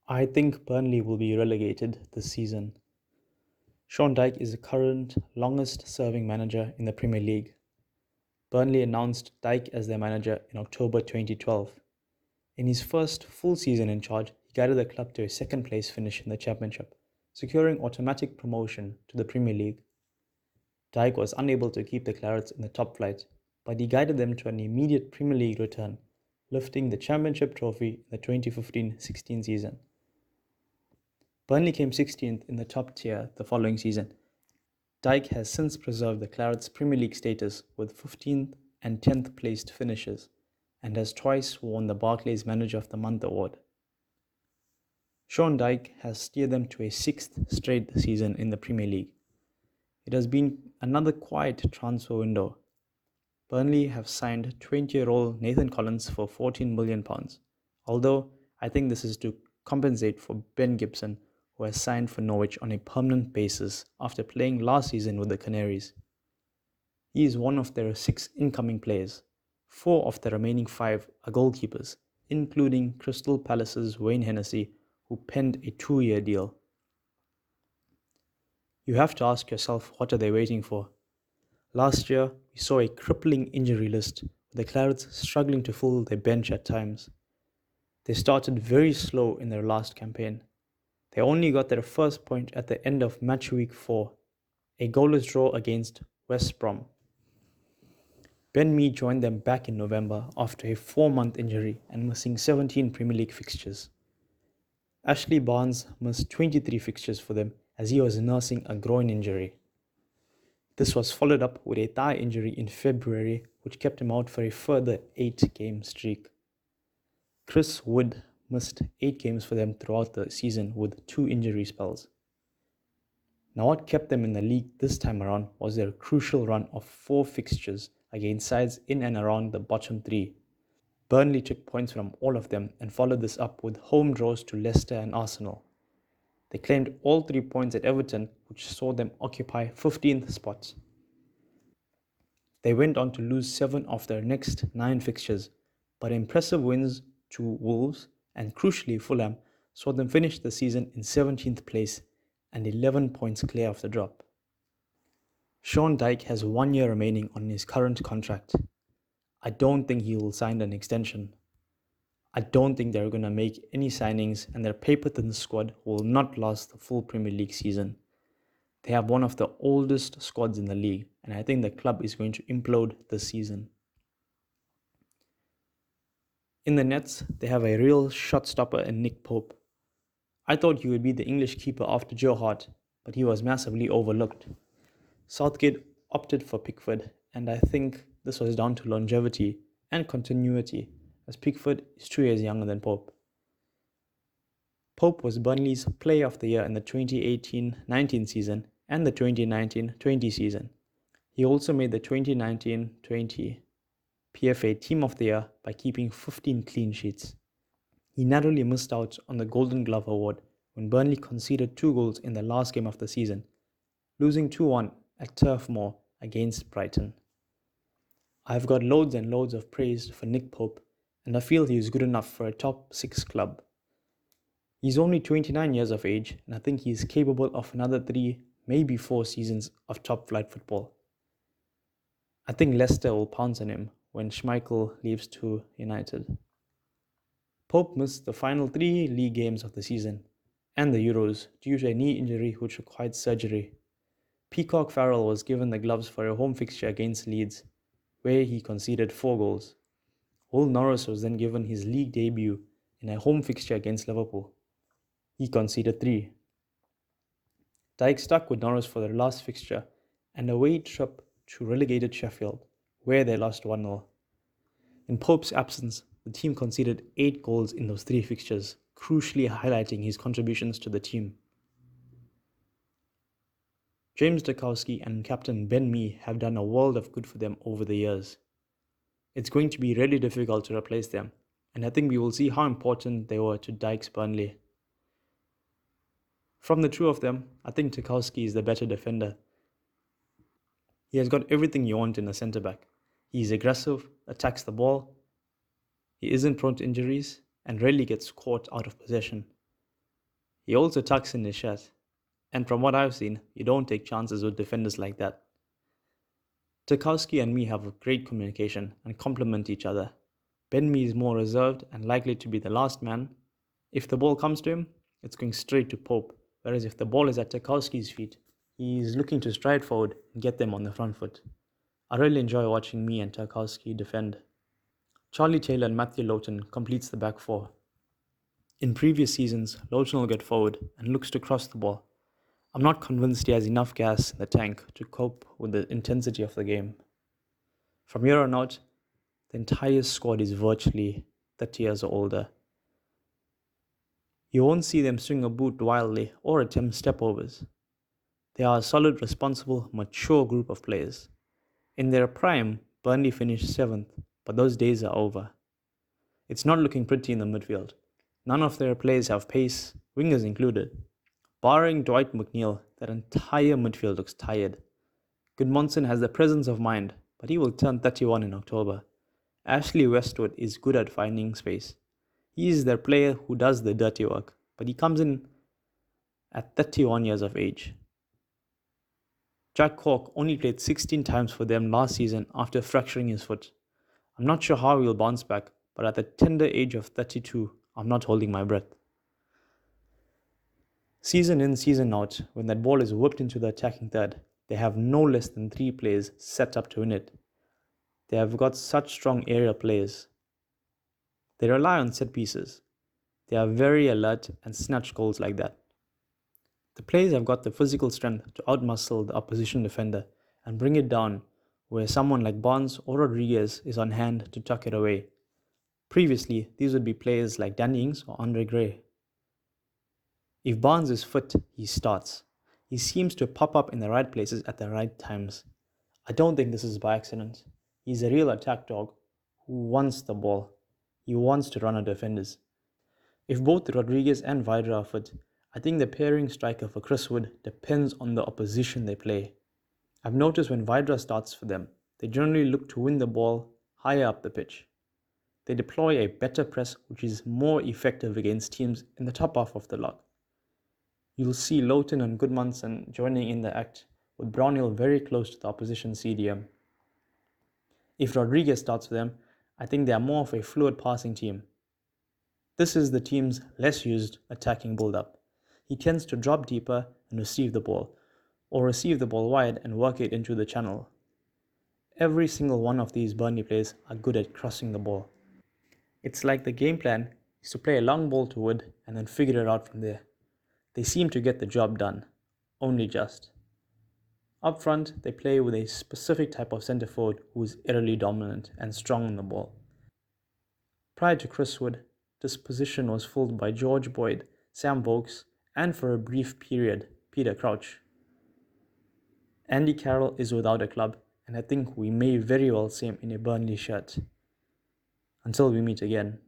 I think Burnley will be relegated this season. Sean Dyche is the current longest serving manager in the Premier League. Burnley announced Dyche as their manager in October 2012. In his first full season in charge, he guided the club to a second place finish in the Championship, securing automatic promotion to the Premier League. Dyche was unable to keep the Clarets in the top flight, but he guided them to an immediate Premier League return, lifting the Championship trophy in the 2015-16 season. Burnley came 16th in the top tier the following season. Dyche has since preserved the Clarets' Premier League status with 15th and 10th placed finishes, and has twice won the Barclays Manager of the Month award. Sean Dyche has steered them to a sixth straight season in the Premier League. It has been another quiet transfer window. Burnley have signed 20-year-old Nathan Collins for £14 million, although I think this is to compensate for Ben Gibson, who has signed for Norwich on a permanent basis after playing last season with the Canaries. He is one of their 6 incoming players. 4 of the remaining 5 are goalkeepers, including Crystal Palace's Wayne Hennessy, who penned a 2-year deal. You have to ask yourself, what are they waiting for? Last year, we saw a crippling injury list, with the Clarets struggling to fill their bench at times. They started very slow in their last campaign. They only got their first point at the end of match week 4, a goalless draw against West Brom. Ben Mee joined them back in November after a 4-month injury and missing 17 Premier League fixtures. Ashley Barnes missed 23 fixtures for them as he was nursing a groin injury. This was followed up with a thigh injury in February, which kept him out for a further 8-game streak. Chris Wood missed 8 games for them throughout the season with 2 injury spells. Now, what kept them in the league this time around was their crucial run of 4 fixtures against sides in and around the bottom 3. Burnley took points from all of them and followed this up with home draws to Leicester and Arsenal. They claimed all 3 points at Everton, which saw them occupy 15th spots. They went on to lose 7 of their next 9 fixtures, but impressive wins to Wolves and crucially Fulham saw them finish the season in 17th place and 11 points clear of the drop. Sean Dyche has 1 year remaining on his current contract. I don't think he will sign an extension. I don't think they're going to make any signings, and their paper-thin squad will not last the full Premier League season. They have one of the oldest squads in the league, and I think the club is going to implode this season. In the nets, they have a real shot stopper in Nick Pope. I thought he would be the English keeper after Joe Hart, but he was massively overlooked. Southgate opted for Pickford, and I think this was down to longevity and continuity, as Pickford is 2 years younger than Pope. Pope was Burnley's Player of the Year in the 2018-19 season and the 2019-20 season. He also made the 2019-20 PFA Team of the Year by keeping 15 clean sheets. He narrowly missed out on the Golden Glove award when Burnley conceded 2 goals in the last game of the season, losing 2-1 at Turf Moor against Brighton. I've got loads and loads of praise for Nick Pope, and I feel he is good enough for a top 6 club. He's only 29 years of age, and I think he is capable of another 3, maybe 4 seasons of top flight football. I think Leicester will pounce on him when Schmeichel leaves to United. Pope missed the final 3 league games of the season and the Euros due to a knee injury which required surgery. Peacock Farrell was given the gloves for a home fixture against Leeds, where he conceded 4 goals. Will Norris was then given his league debut in a home fixture against Liverpool. He conceded 3. Dyche stuck with Norris for their last fixture and away trip to relegated Sheffield, where they lost 1-0. In Pope's absence, the team conceded 8 goals in those 3 fixtures, crucially highlighting his contributions to the team. James Tarkowski and captain Ben Mee have done a world of good for them over the years. It's going to be really difficult to replace them, and I think we will see how important they were to Dyche's Burnley. From the 2 of them, I think Tarkowski is the better defender. He has got everything you want in a centre-back. He is aggressive, attacks the ball, he isn't prone to injuries, and rarely gets caught out of possession. He also tucks in his shirt. And from what I've seen, you don't take chances with defenders like that. Tarkowski and me have a great communication and complement each other. Ben Mee is more reserved and likely to be the last man. If the ball comes to him, it's going straight to Pope, whereas if the ball is at Tarkowski's feet, he's looking to stride forward and get them on the front foot. I really enjoy watching me and Tarkowski defend. Charlie Taylor and Matthew Lowton completes the back four. In previous seasons, Lowton will get forward and looks to cross the ball. I'm not convinced he has enough gas in the tank to cope with the intensity of the game. From here on out, the entire squad is virtually 30 years or older. You won't see them swing a boot wildly or attempt step-overs. They are a solid, responsible, mature group of players. In their prime, Burnley finished 7th, but those days are over. It's not looking pretty in the midfield. None of their players have pace, wingers included. Barring Dwight McNeil, that entire midfield looks tired. Goodmanson has the presence of mind, but he will turn 31 in October. Ashley Westwood is good at finding space. He is their player who does the dirty work, but he comes in at 31 years of age. Jack Cork only played 16 times for them last season after fracturing his foot. I'm not sure how he will bounce back, but at the tender age of 32, I'm not holding my breath. Season in, season out, when that ball is whipped into the attacking third, they have no less than 3 players set up to win it. They have got such strong aerial players. They rely on set pieces. They are very alert and snatch goals like that. The players have got the physical strength to outmuscle the opposition defender and bring it down where someone like Barnes or Rodriguez is on hand to tuck it away. Previously, these would be players like Danny Ings or Andre Gray. If Barnes is fit, he starts. He seems to pop up in the right places at the right times. I don't think this is by accident. He's a real attack dog who wants the ball. He wants to run at defenders. If both Rodriguez and Vidra are fit, I think the pairing striker for Chris Wood depends on the opposition they play. I've noticed when Vidra starts for them, they generally look to win the ball higher up the pitch. They deploy a better press which is more effective against teams in the top half of the lock. You'll see Lowton and Goodmanson joining in the act, with Brownhill very close to the opposition CDM. If Rodriguez starts for them, I think they are more of a fluid passing team. This is the team's less used attacking build-up. He tends to drop deeper and receive the ball, or receive the ball wide and work it into the channel. Every single one of these Burnley players are good at crossing the ball. It's like the game plan is to play a long ball to Wood and then figure it out from there. They seem to get the job done, only just. Up front, they play with a specific type of centre forward who is utterly dominant and strong on the ball. Prior to Chris Wood, this position was filled by George Boyd, Sam Vokes, and for a brief period, Peter Crouch. Andy Carroll is without a club, and I think we may very well see him in a Burnley shirt. Until we meet again.